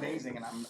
amazing, and I'm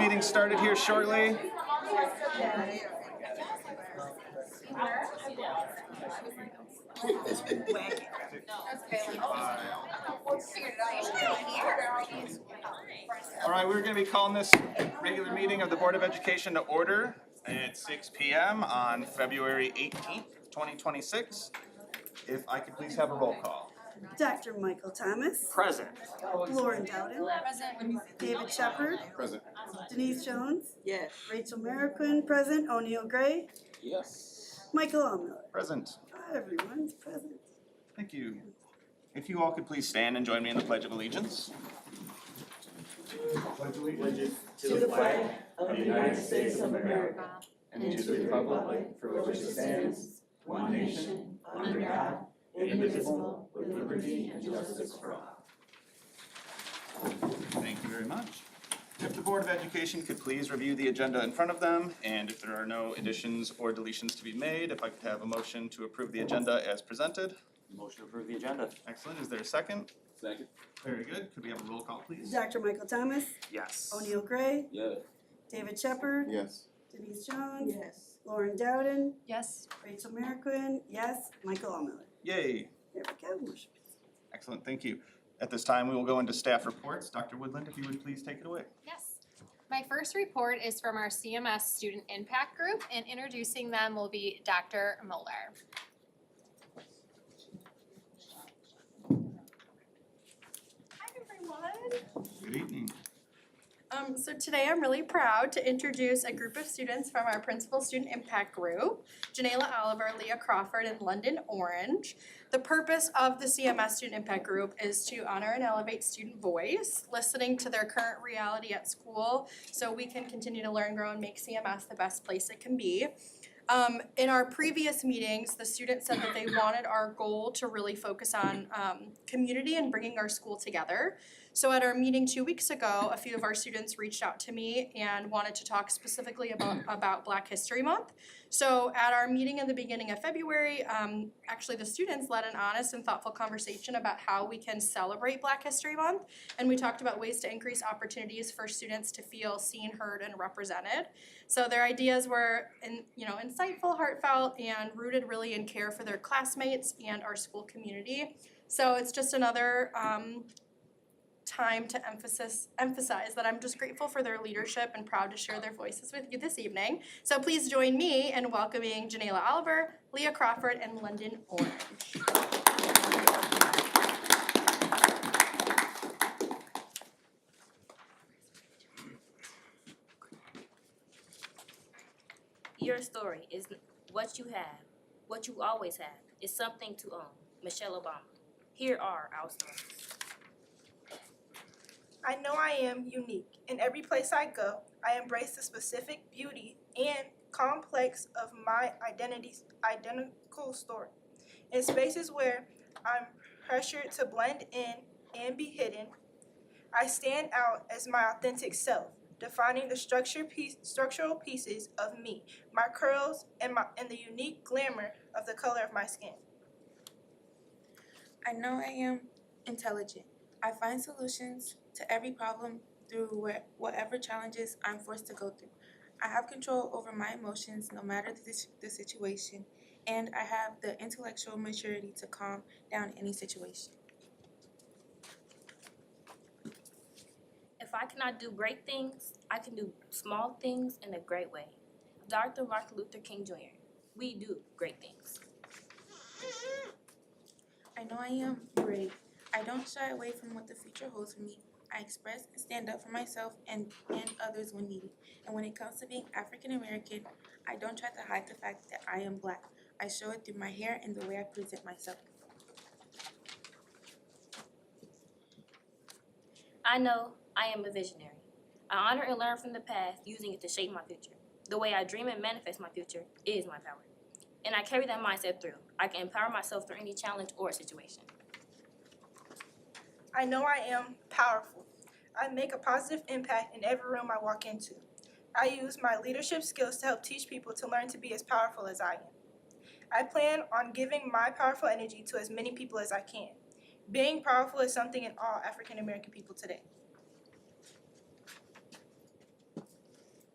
meeting started here shortly. All right, we're going to be calling this regular meeting of the Board of Education to order at 6 p.m. on February 18th, 2026. If I could please have a roll call. Dr. Michael Thomas. Present. Lauren Dowden. Present. David Shepard. Present. Denise Jones. Yes. Rachel Merrickwin, present. O'Neill Gray. Yes. Michael Allmiller. Present. Everyone's present. Thank you. If you all could please stand and join me in the Pledge of Allegiance. Pledge allegiance to the flag of the United States of America and to the republic for which it stands, one nation, under God, indivisible, with liberty and justice for all. Thank you very much. If the Board of Education could please review the agenda in front of them, and if there are no additions or deletions to be made, if I could have a motion to approve the agenda as presented. Motion to approve the agenda. Excellent. Is there a second? Second. Very good. Could we have a roll call, please? Dr. Michael Thomas. Yes. O'Neill Gray. Yes. David Shepard. Yes. Denise Jones. Yes. Lauren Dowden. Yes. Rachel Merrickwin. Yes. Michael Allmiller. Yay. There we go. Motion. Excellent. Thank you. At this time, we will go into staff reports. Dr. Woodland, if you would please take it away. Yes. My first report is from our CMS Student Impact Group, and introducing them will be Dr. Muller. Hi everyone. Good evening. So today I'm really proud to introduce a group of students from our Principal Student Impact Group, Janayla Oliver, Leah Crawford, and London Orange. The purpose of the CMS Student Impact Group is to honor and elevate student voice, listening to their current reality at school so we can continue to learn, grow, and make CMS the best place it can be. In our previous meetings, the students said that they wanted our goal to really focus on community and bringing our school together. So at our meeting 2 weeks ago, a few of our students reached out to me and wanted to talk specifically about Black History Month. So at our meeting in the beginning of February, actually the students led an honest and thoughtful conversation about how we can celebrate Black History Month. And we talked about ways to increase opportunities for students to feel seen, heard, and represented. So their ideas were insightful, heartfelt, and rooted really in care for their classmates and our school community. So it's just another time to emphasize that I'm just grateful for their leadership and proud to share their voices with you this evening. So please join me in welcoming Janayla Oliver, Leah Crawford, and London Orange. Your story is what you have, what you always have, is something to own. Michelle Obama. Here are our stories. I know I am unique. In every place I go, I embrace the specific beauty and complex of my identical story. In spaces where I'm pressured to blend in and be hidden, I stand out as my authentic self, defining the structural pieces of me, my curls, and the unique glamour of the color of my skin. I know I am intelligent. I find solutions to every problem through whatever challenges I'm forced to go through. I have control over my emotions no matter the situation, and I have the intellectual maturity to calm down any situation. If I cannot do great things, I can do small things in a great way. Dr. Martin Luther King Jr. We do great things. I know I am brave. I don't shy away from what the future holds for me. I express and stand up for myself and others when needed. And when it comes to being African American, I don't try to hide the fact that I am Black. I show it through my hair and the way I present myself. I know I am a visionary. I honor and learn from the past, using it to shape my future. The way I dream and manifest my future is my power. And I carry that mindset through. I can empower myself through any challenge or situation. I know I am powerful. I make a positive impact in every room I walk into. I use my leadership skills to help teach people to learn to be as powerful as I am. I plan on giving my powerful energy to as many people as I can. Being powerful is something in all African American people today.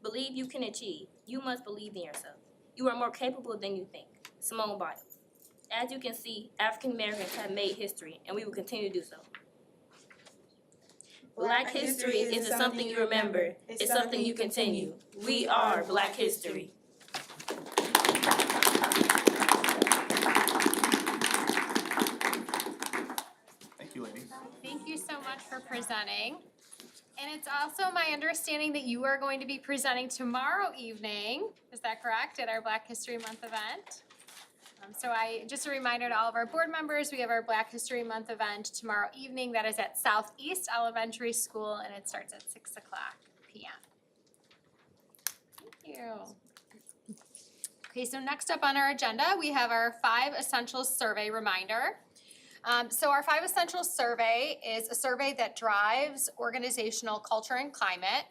Believe you can achieve. You must believe in yourself. You are more capable than you think. Simone Biles. As you can see, African Americans have made history, and we will continue to do so. Black history isn't something you remember, it's something you continue. We are Black history. Thank you, ladies. Thank you so much for presenting. And it's also my understanding that you are going to be presenting tomorrow evening, is that correct, at our Black History Month event? Just a reminder to all of our board members, we have our Black History Month event tomorrow evening. That is at Southeast Elementary School, and it starts at 6 o'clock p.m. Thank you. Okay, so next up on our agenda, we have our 5 Essentials Survey reminder. So our 5 Essentials Survey is a survey that drives organizational culture and climate.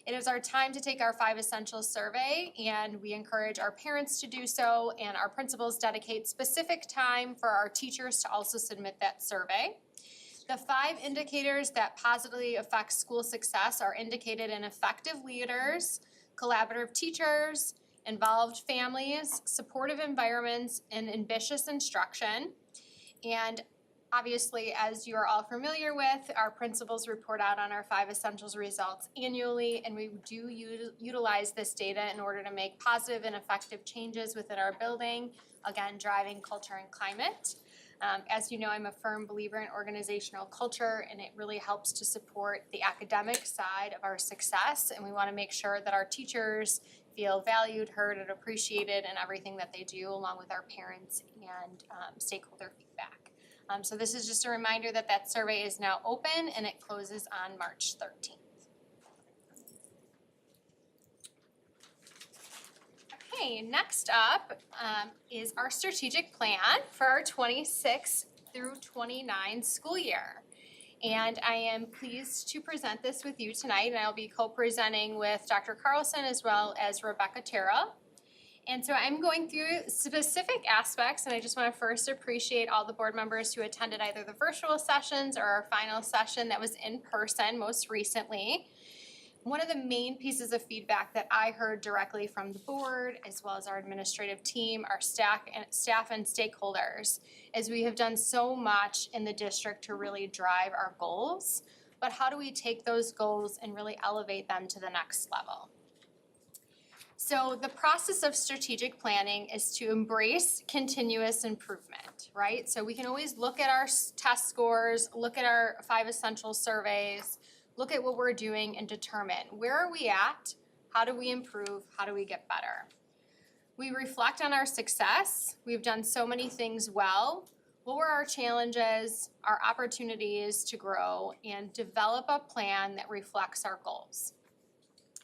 It is our time to take our 5 Essentials Survey, and we encourage our parents to do so, and our principals dedicate specific time for our teachers to also submit that survey. The 5 indicators that positively affect school success are indicated in effective leaders, collaborative teachers, involved families, supportive environments, and ambitious instruction. And obviously, as you are all familiar with, our principals report out on our 5 Essentials results annually, and we do utilize this data in order to make positive and effective changes within our building, again, driving culture and climate. As you know, I'm a firm believer in organizational culture, and it really helps to support the academic side of our success, and we want to make sure that our teachers feel valued, heard, and appreciated in everything that they do, along with our parents and stakeholder feedback. So this is just a reminder that that survey is now open, and it closes on March 13th. Okay, next up is our strategic plan for our 26 through 29 school year. And I am pleased to present this with you tonight, and I'll be co-presenting with Dr. Carlson as well as Rebecca Terrell. And so I'm going through specific aspects, and I just want to first appreciate all the board members who attended either the virtual sessions or our final session that was in person most recently. One of the main pieces of feedback that I heard directly from the board, as well as our administrative team, our staff and stakeholders, is we have done so much in the district to really drive our goals, but how do we take those goals and really elevate them to the next level? So the process of strategic planning is to embrace continuous improvement, right? So we can always look at our test scores, look at our 5 essential surveys, look at what we're doing and determine where are we at, how do we improve, how do we get better. We reflect on our success. We've done so many things well. What were our challenges, our opportunities to grow, and develop a plan that reflects our goals.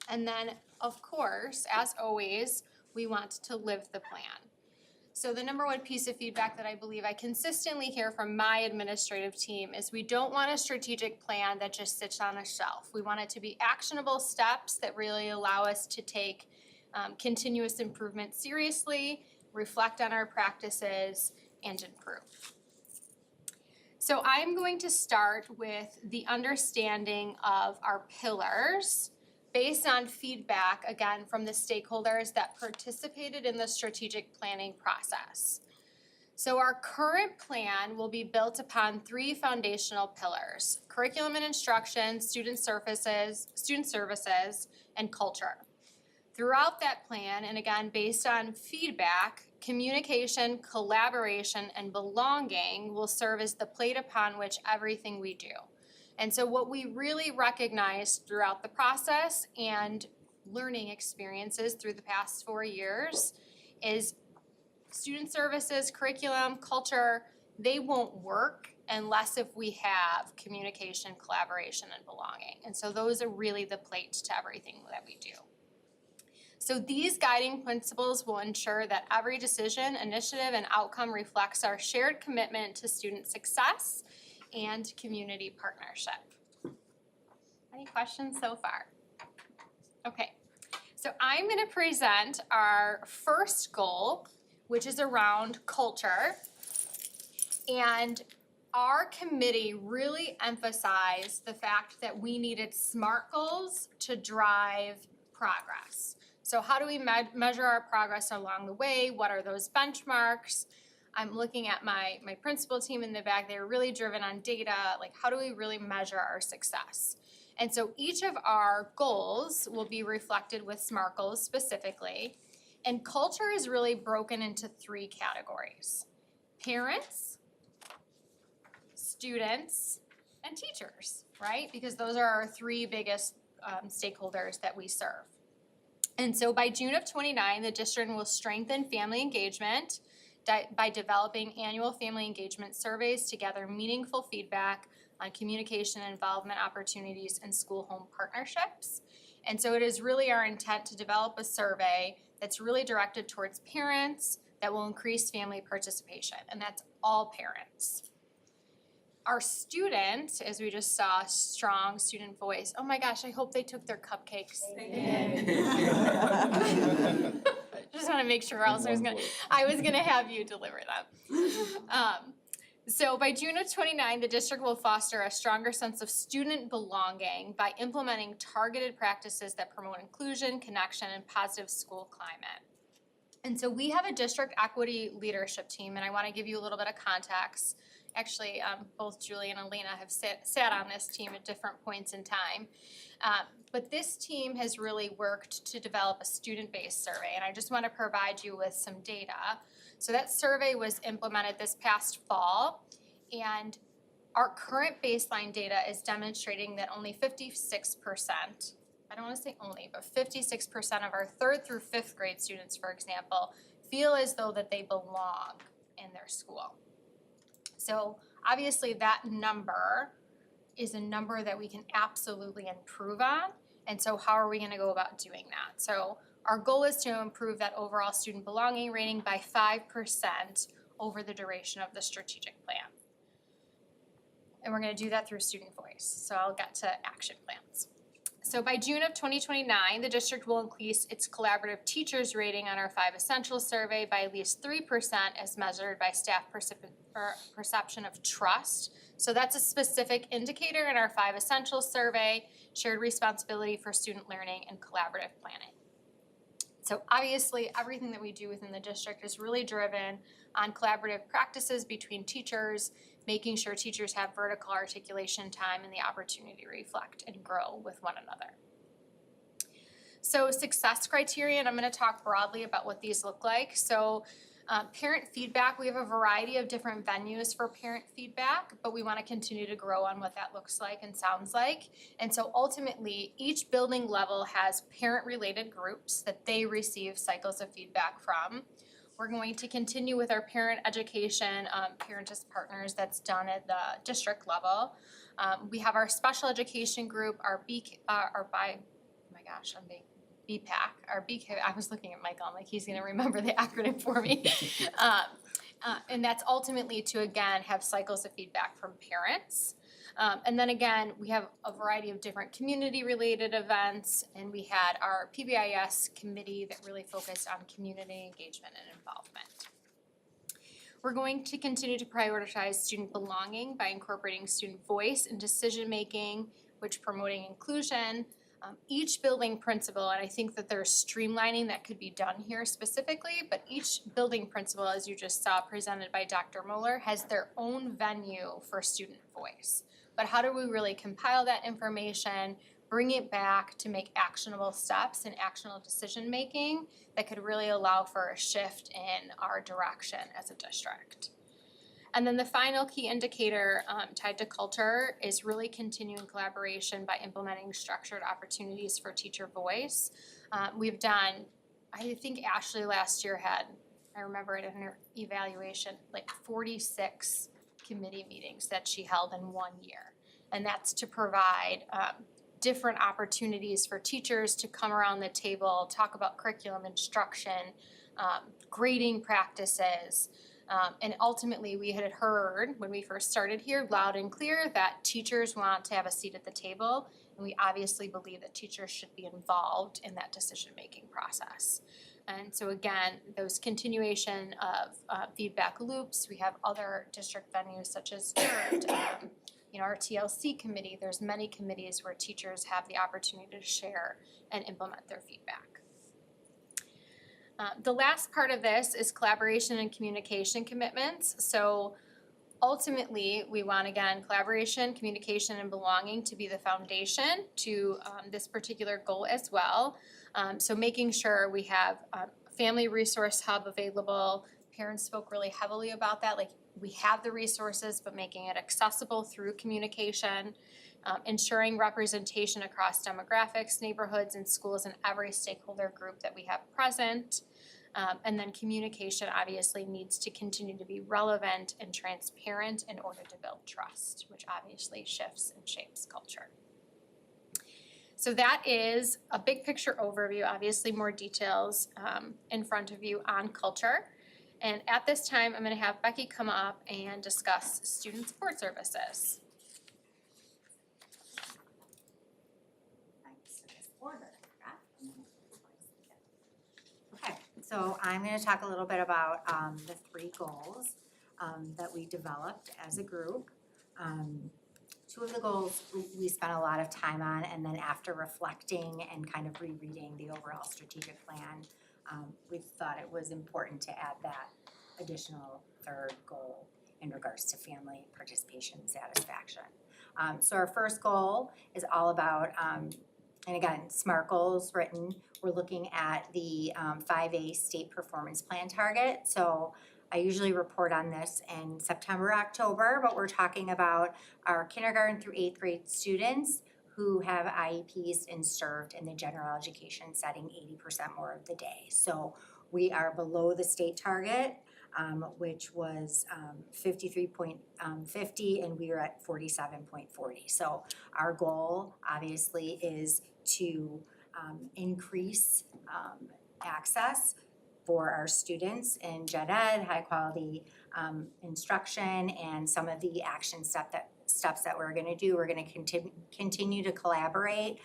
And then, of course, as always, we want to live the plan. So the number one piece of feedback that I believe I consistently hear from my administrative team is we don't want a strategic plan that just sits on a shelf. We want it to be actionable steps that really allow us to take continuous improvement seriously, reflect on our practices, and improve. So I'm going to start with the understanding of our pillars based on feedback, again, from the stakeholders that participated in the strategic planning process. So our current plan will be built upon 3 foundational pillars: curriculum and instruction, student services, and culture. Throughout that plan, and again, based on feedback, communication, collaboration, and belonging will serve as the plate upon which everything we do. And so what we really recognized throughout the process and learning experiences through the past 4 years is student services, curriculum, culture, they won't work unless if we have communication, collaboration, and belonging. And so those are really the plate to everything that we do. So these guiding principles will ensure that every decision, initiative, and outcome reflects our shared commitment to student success and community partnership. Any questions so far? Okay, so I'm going to present our first goal, which is around culture. And our committee really emphasized the fact that we needed SMART goals to drive progress. So how do we measure our progress along the way? What are those benchmarks? I'm looking at my principal team in the back. They're really driven on data, like how do we really measure our success? And so each of our goals will be reflected with SMART goals specifically. And culture is really broken into 3 categories: parents, students, and teachers, right? Because those are our 3 biggest stakeholders that we serve. And so by June of '29, the district will strengthen family engagement by developing annual family engagement surveys to gather meaningful feedback on communication and involvement opportunities and school-home partnerships. And so it is really our intent to develop a survey that's really directed towards parents that will increase family participation, and that's all parents. Our students, as we just saw, strong student voice. Oh my gosh, I hope they took their cupcakes. Just want to make sure, or else I was gonna have you deliver them. So by June of '29, the district will foster a stronger sense of student belonging by implementing targeted practices that promote inclusion, connection, and positive school climate. And so we have a district equity leadership team, and I want to give you a little bit of context. Actually, both Julie and Elena have sat on this team at different points in time. But this team has really worked to develop a student-based survey, and I just want to provide you with some data. So that survey was implemented this past fall, and our current baseline data is demonstrating that only 56%, I don't want to say only, but 56% of our 3rd through 5th grade students, for example, feel as though that they belong in their school. So obviously that number is a number that we can absolutely improve on. And so how are we going to go about doing that? So our goal is to improve that overall student belonging rating by 5% over the duration of the strategic plan. And we're going to do that through student voice. So I'll get to action plans. So by June of 2029, the district will increase its collaborative teachers rating on our 5 essentials survey by at least 3% as measured by staff perception of trust. So that's a specific indicator in our 5 essentials survey, shared responsibility for student learning and collaborative planning. So obviously everything that we do within the district is really driven on collaborative practices between teachers, making sure teachers have vertical articulation time and the opportunity to reflect and grow with one another. So success criteria, and I'm going to talk broadly about what these look like. So parent feedback, we have a variety of different venues for parent feedback, but we want to continue to grow on what that looks like and sounds like. And so ultimately, each building level has parent-related groups that they receive cycles of feedback from. We're going to continue with our parent education, Parent as Partners, that's done at the district level. We have our special education group, our BPAC, I was looking at Michael, I'm like, he's gonna remember the acronym for me. And that's ultimately to, again, have cycles of feedback from parents. And then again, we have a variety of different community-related events, and we had our PBIS committee that really focused on community engagement and involvement. We're going to continue to prioritize student belonging by incorporating student voice in decision-making, which promoting inclusion. Each building principal, and I think that there's streamlining that could be done here specifically, but each building principal, as you just saw presented by Dr. Moeller, has their own venue for student voice. But how do we really compile that information, bring it back to make actionable steps and actionable decision-making that could really allow for a shift in our direction as a district? And then the final key indicator tied to culture is really continuing collaboration by implementing structured opportunities for teacher voice. We've done, I think Ashley last year had, I remember it in her evaluation, like 46 committee meetings that she held in 1 year. And that's to provide different opportunities for teachers to come around the table, talk about curriculum instruction, grading practices. And ultimately, we had heard when we first started here loud and clear that teachers want to have a seat at the table, and we obviously believe that teachers should be involved in that decision-making process. And so again, those continuation of feedback loops, we have other district venues such as our TLC committee, there's many committees where teachers have the opportunity to share and implement their feedback. The last part of this is collaboration and communication commitments. So ultimately, we want, again, collaboration, communication, and belonging to be the foundation to this particular goal as well. So making sure we have a family resource hub available. Parents spoke really heavily about that, like we have the resources, but making it accessible through communication. Ensuring representation across demographics, neighborhoods, and schools in every stakeholder group that we have present. And then communication obviously needs to continue to be relevant and transparent in order to build trust, which obviously shifts and shapes culture. So that is a big picture overview, obviously more details in front of you on culture. And at this time, I'm going to have Becky come up and discuss student support services. Okay, so I'm gonna talk a little bit about the 3 goals that we developed as a group. 2 of the goals we spent a lot of time on, and then after reflecting and kind of rereading the overall strategic plan, we thought it was important to add that additional 3rd goal in regards to family participation and satisfaction. So our first goal is all about, and again, SMART goals written. We're looking at the 5A state performance plan target. So I usually report on this in September, October, but we're talking about our kindergarten through 8th grade students who have IEPs and served in the general education setting 80% more of the day. So we are below the state target, which was 53.50, and we are at 47.40. So our goal obviously is to increase access for our students in gen ed, high quality instruction, and some of the action steps that we're gonna do. We're gonna continue to collaborate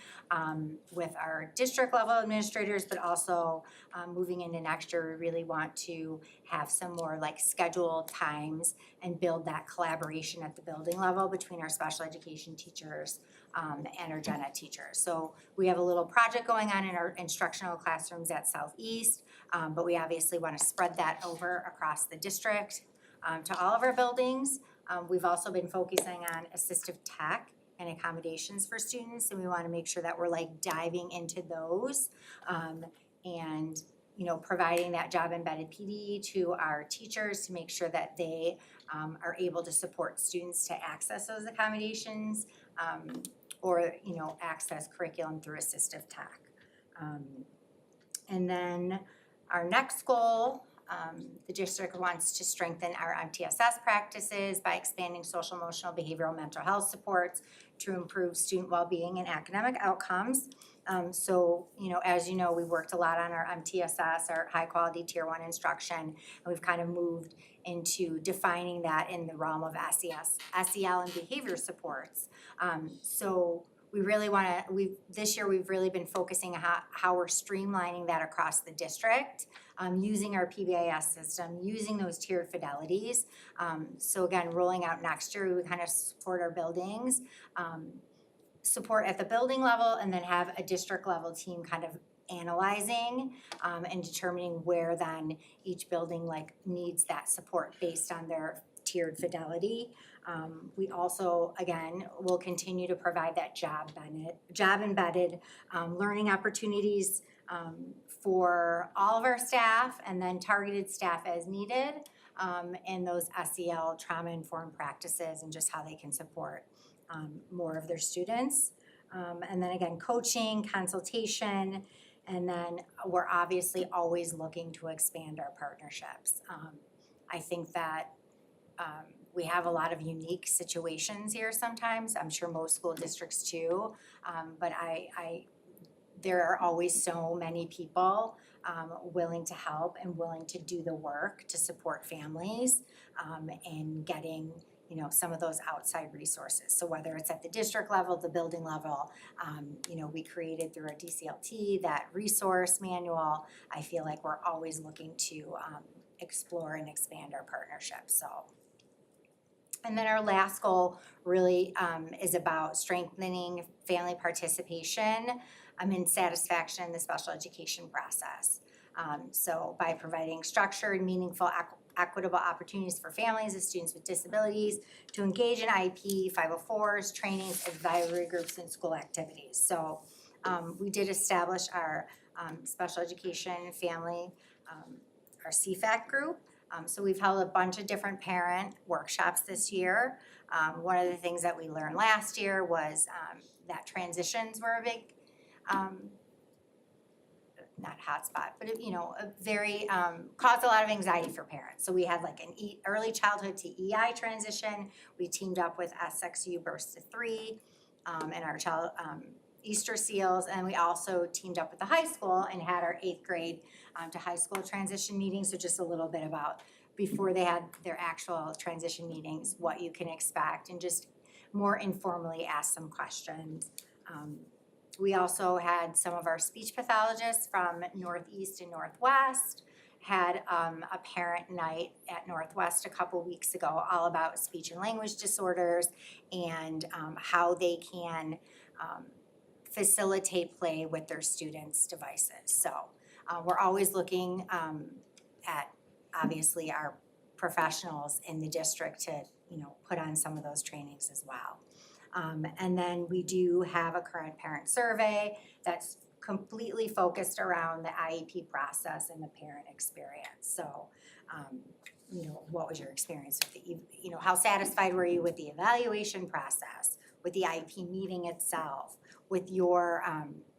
with our district level administrators, but also moving into next year, we really want to have some more like scheduled times and build that collaboration at the building level between our special education teachers and our gen ed teachers. So we have a little project going on in our instructional classrooms at Southeast, but we obviously want to spread that over across the district to all of our buildings. We've also been focusing on assistive tech and accommodations for students, and we want to make sure that we're like diving into those and providing that job embedded PD to our teachers to make sure that they are able to support students to access those accommodations or access curriculum through assistive tech. And then our next goal, the district wants to strengthen our MTSS practices by expanding social, emotional, behavioral, mental health supports to improve student well-being and academic outcomes. So, as you know, we worked a lot on our MTSS, our high quality tier 1 instruction, and we've kind of moved into defining that in the realm of SEL and behavior supports. So we really this year we've really been focusing on how we're streamlining that across the district, using our PBIS system, using those tiered fidelities. So again, rolling out next year, we kind of support our buildings, support at the building level, and then have a district level team kind of analyzing and determining where then each building needs that support based on their tiered fidelity. We also, again, will continue to provide that job embedded learning opportunities for all of our staff, and then targeted staff as needed, and those SEL trauma-informed practices and just how they can support more of their students. And then again, coaching, consultation, and then we're obviously always looking to expand our partnerships. I think that we have a lot of unique situations here sometimes. I'm sure most school districts too, but there are always so many people willing to help and willing to do the work to support families in getting some of those outside resources. So whether it's at the district level, the building level, we created through our DCLT that resource manual. I feel like we're always looking to explore and expand our partnerships. So And then our last goal really is about strengthening family participation and satisfaction in the special education process. So by providing structured, meaningful, equitable opportunities for families of students with disabilities to engage in IEP, 504s, trainings, advisory groups, and school activities. So we did establish our special education family, our CFAC group. So we've held a bunch of different parent workshops this year. One of the things that we learned last year was that transitions were a big, not hotspot, but a very, caused a lot of anxiety for parents. So we had like an early childhood to EI transition. We teamed up with SXU Burst to 3 and our child Easter Seals, and we also teamed up with the high school and had our 8th grade to high school transition meeting. So just a little bit about before they had their actual transition meetings, what you can expect, and just more informally ask some questions. We also had some of our speech pathologists from Northeast and Northwest, had a parent night at Northwest a couple weeks ago all about speech and language disorders and how they can facilitate play with their students' devices. So we're always looking at obviously our professionals in the district to put on some of those trainings as well. And then we do have a current parent survey that's completely focused around the IEP process and the parent experience. So, what was your experience with the, how satisfied were you with the evaluation process, with the IEP meeting itself, with your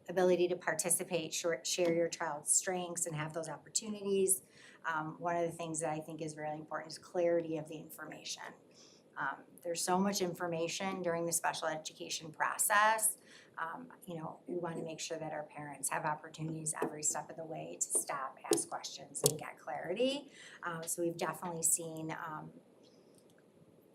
ability to participate, share your child's strengths and have those opportunities. One of the things that I think is really important is clarity of the information. There's so much information during the special education process. We want to make sure that our parents have opportunities every step of the way to stop, ask questions, and get clarity. So we've definitely seen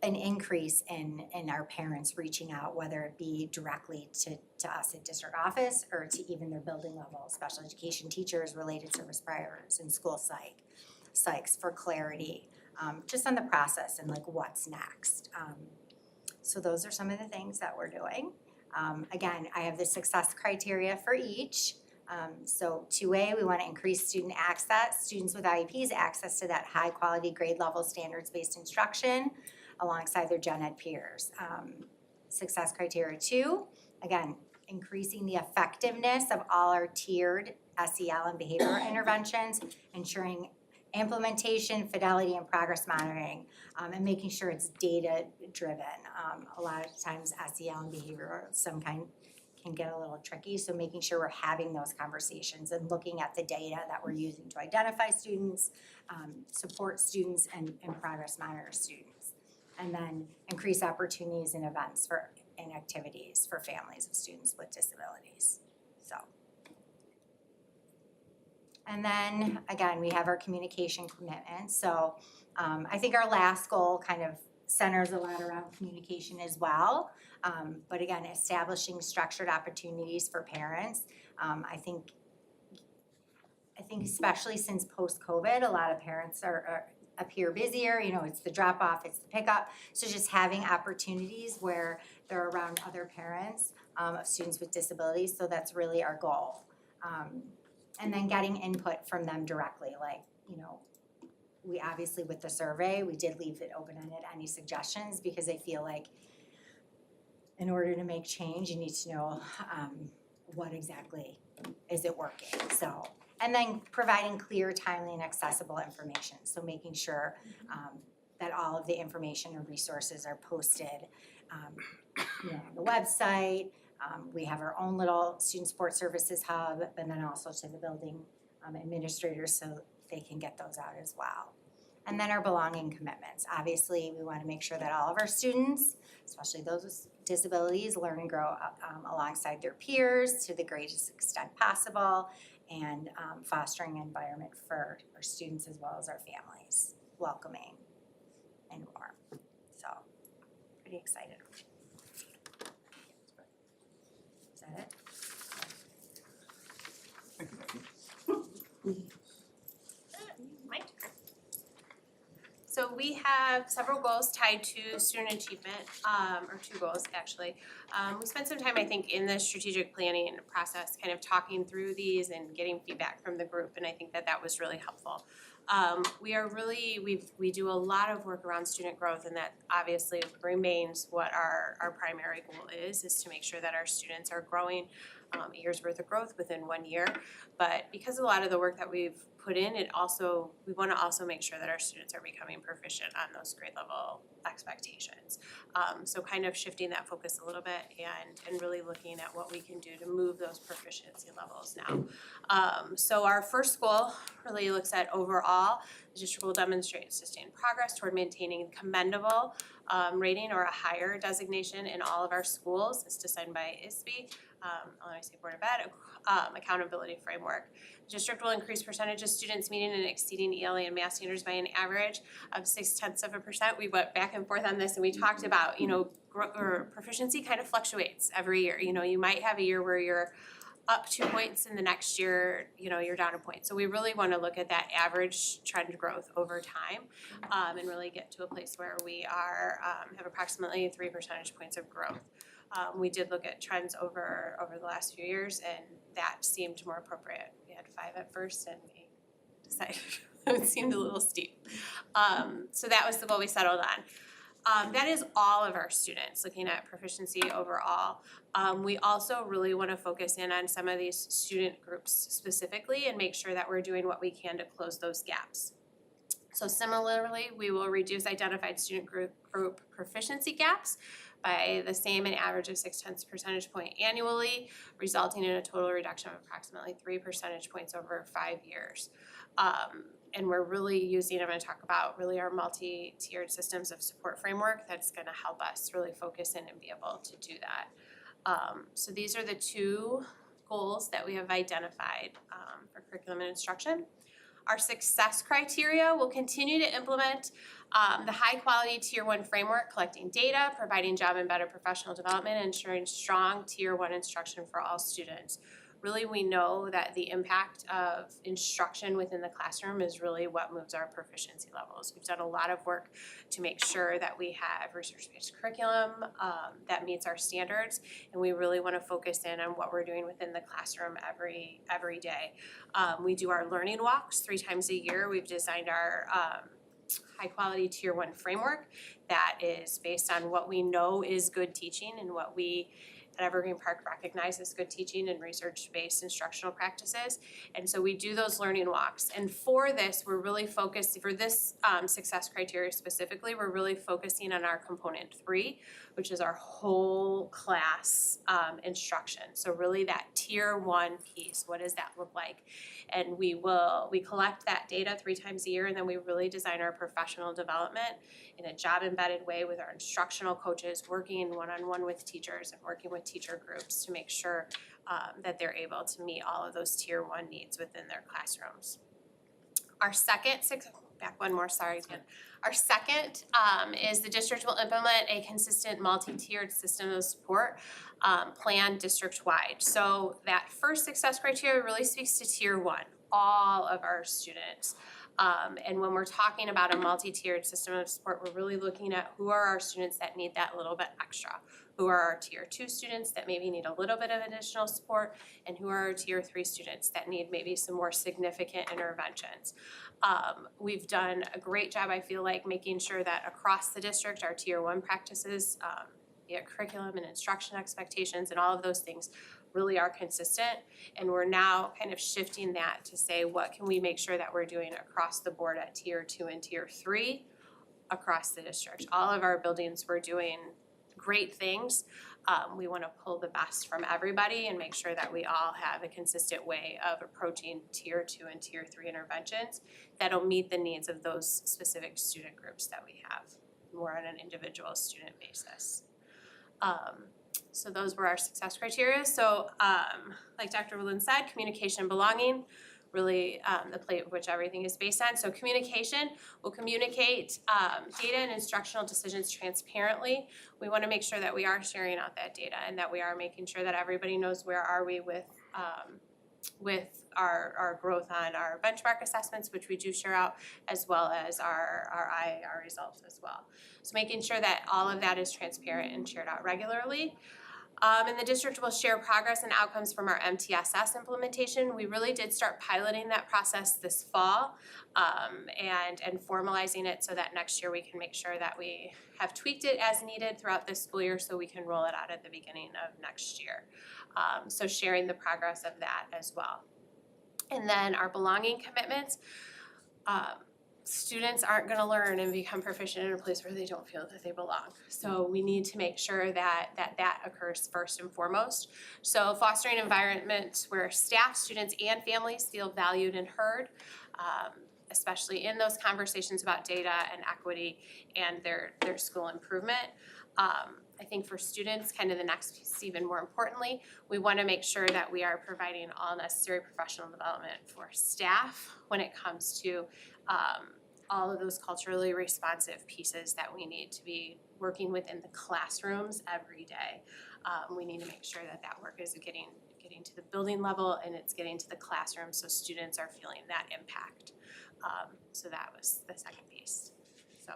an increase in our parents reaching out, whether it be directly to us at district office or to even their building level, special education teachers, related service providers, and school psychs for clarity, just on the process and like what's next. So those are some of the things that we're doing. Again, I have the success criteria for each. So 2A, we want to increase student access, students with IEPs access to that high quality grade level standards-based instruction alongside their gen ed peers. Success criteria 2, again, increasing the effectiveness of all our tiered SEL and behavioral interventions, ensuring implementation, fidelity, and progress monitoring, and making sure it's data driven. A lot of times SEL and behavioral of some kind can get a little tricky, so making sure we're having those conversations and looking at the data that we're using to identify students, support students, and progress monitor students. And then increase opportunities and events and activities for families of students with disabilities. So. And then, again, we have our communication commitments. So I think our last goal kind of centers a lot around communication as well. But again, establishing structured opportunities for parents. I think especially since post-COVID, a lot of parents appear busier, it's the drop off, it's the pickup. So just having opportunities where they're around other parents of students with disabilities. So that's really our goal. And then getting input from them directly, like, we obviously with the survey, we did leave it open-ended, any suggestions, because I feel like in order to make change, you need to know what exactly is it working. So, and then providing clear, timely, and accessible information. So making sure that all of the information and resources are posted on the website. We have our own little student support services hub, and then also to the building administrators so they can get those out as well. And then our belonging commitments. Obviously, we want to make sure that all of our students, especially those with disabilities, learn and grow alongside their peers to the greatest extent possible, and fostering an environment for our students as well as our families, welcoming and warm. So, pretty excited. Is that it? Thank you, Becky. Mike? So so we have several goals tied to student achievement, or two goals actually. We spent some time, I think, in the strategic planning process, kind of talking through these and getting feedback from the group, and I think that that was really helpful. We do a lot of work around student growth, and that obviously remains what our primary goal is to make sure that our students are growing a year's worth of growth within 1 year. But because of a lot of the work that we've put in, we want to also make sure that our students are becoming proficient on those grade level expectations. So kind of shifting that focus a little bit and really looking at what we can do to move those proficiency levels now. So our first goal really looks at overall, the district will demonstrate sustained progress toward maintaining commendable rating or a higher designation in all of our schools. It's designed by ISB, Board of Ed, accountability framework. The district will increase percentage of students meeting and exceeding ELA and math standards by an average of 0.6%. We went back and forth on this and we talked about, proficiency kind of fluctuates every year. You might have a year where you're up 2 points and the next year, you're down a point. So we really want to look at that average trend growth over time, and really get to a place where we have approximately 3 percentage points of growth. We did look at trends over the last few years, and that seemed more appropriate. We had 5 at first, and we decided it seemed a little steep. So that was the goal we settled on. That is all of our students, looking at proficiency overall. We also really want to focus in on some of these student groups specifically and make sure that we're doing what we can to close those gaps. So similarly, we will reduce identified student group proficiency gaps by the same an average of 0.6 percentage point annually, resulting in a total reduction of approximately 3 percentage points over 5 years. And we're really I'm going to talk about really our multi-tiered systems of support framework that's going to help us really focus in and be able to do that. So these are the 2 goals that we have identified for curriculum and instruction. Our success criteria will continue to implement the high-quality Tier 1 framework, collecting data, providing job-embedded professional development, and ensuring strong Tier 1 instruction for all students. Really, we know that the impact of instruction within the classroom is really what moves our proficiency levels. We've done a lot of work to make sure that we have research-based curriculum that meets our standards, and we really want to focus in on what we're doing within the classroom every day. We do our learning walks 3 times a year. We've designed our high-quality Tier 1 framework that is based on what we know is good teaching and what we at Evergreen Park recognize as good teaching and research-based instructional practices. And so we do those learning walks. And for this, we're really focused, for this success criteria specifically, we're really focusing on our component 3, which is our whole class instruction. So really that Tier 1 piece, what does that look like? And we collect that data 3 times a year, and then we really design our professional development in a job-embedded way with our instructional coaches, working one-on-one with teachers and working with teacher groups to make sure that they're able to meet all of those Tier 1 needs within their classrooms. Our second, Our second is the district will implement a consistent multi-tiered system of support plan district-wide. So that first success criteria really speaks to Tier 1, all of our students. And when we're talking about a multi-tiered system of support, we're really looking at who are our students that need that little bit extra, who are our Tier 2 students that maybe need a little bit of additional support, and who are our Tier 3 students that need maybe some more significant interventions. We've done a great job, I feel like, making sure that across the district, our Tier 1 practices, curriculum and instruction expectations and all of those things really are consistent, and we're now kind of shifting that to say what can we make sure that we're doing across the board at Tier 2 and Tier 3 across the district. All of our buildings we're doing great things. We want to pull the best from everybody and make sure that we all have a consistent way of approaching Tier 2 and Tier 3 interventions that'll meet the needs of those specific student groups that we have, more on an individual student basis. So those were our success criteria. So like Dr. Woodland said, communication and belonging, really the plate of which everything is based on. So communication, will communicate data and instructional decisions transparently. We want to make sure that we are sharing out that data and that we are making sure that everybody knows where are we with with our growth on our benchmark assessments, which we do share out, as well as our IAR results as well. So making sure that all of that is transparent and shared out regularly. And the district will share progress and outcomes from our MTSS implementation. We really did start piloting that process this fall, and formalizing it so that next year we can make sure that we have tweaked it as needed throughout this school year so we can roll it out at the beginning of next year. So sharing the progress of that as well. And then our belonging commitments. Students aren't gonna learn and become proficient in a place where they don't feel that they belong. So we need to make sure that occurs first and foremost. So fostering environments where staff, students, and families feel valued and heard, especially in those conversations about data and equity and their school improvement. I think for students, kind of the next piece, even more importantly, we wanna make sure that we are providing all necessary professional development for staff when it comes to all of those culturally responsive pieces that we need to be working within the classrooms every day. We need to make sure that work is getting to the building level and it's getting to the classroom so students are feeling that impact. So that was the second piece. So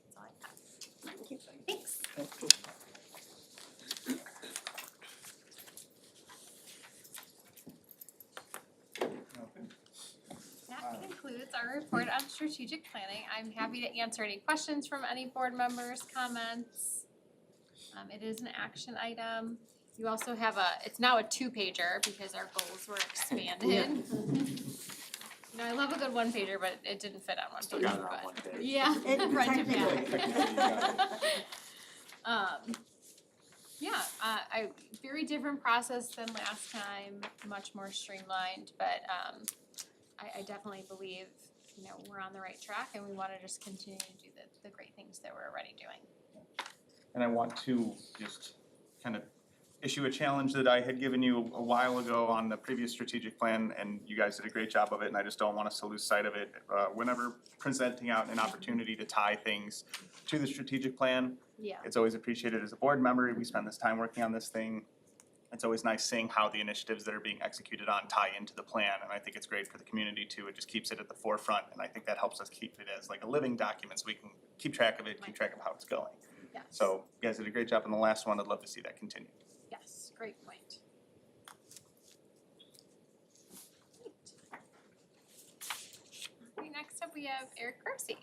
that's all I have. Thank you. Thanks. That concludes our report on strategic planning. I'm happy to answer any questions from any board members, comments. It is an action item. You also have it's now a 2-pager because our goals were expanded. You know, I love a good 1-pager, but it didn't fit on 1 Still page, got it on but- one page. Yeah, It front to technically- back. Very different process than last time, much more streamlined, but I definitely believe, you know, we're on the right track and we wanna just continue to do the great things that we're already doing. And I want to just kind of issue a challenge that I had given you a while ago on the previous strategic plan, and you guys did a great job of it, and I just don't want us to lose sight of it. Whenever presenting out an opportunity to tie things to the strategic plan, Yeah. it's always appreciated as a board member. We spend this time working on this thing. It's always nice seeing how the initiatives that are being executed on tie into the plan, and I think it's great for the community too. It just keeps it at the forefront, and I think that helps us keep it as like a living document so we can keep track of it, keep track of how it's going. Yes. So you guys did a great job in the last one. I'd love to see that continue. Yes, great point. Okay, next up we have Eric Grossy.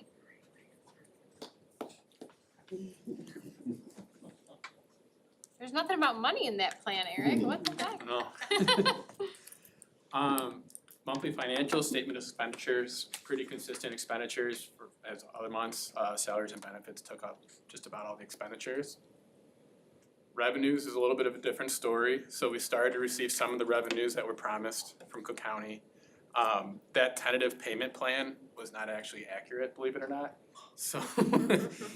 There's nothing about money in that plan, Eric, what the heck? No. Monthly financial statement of expenditures, pretty consistent expenditures for as other months, salaries and benefits took up just about all the expenditures. Revenues is a little bit of a different story, so we started to receive some of the revenues that were promised from Cook County. That tentative payment plan was not actually accurate, believe it or not. So,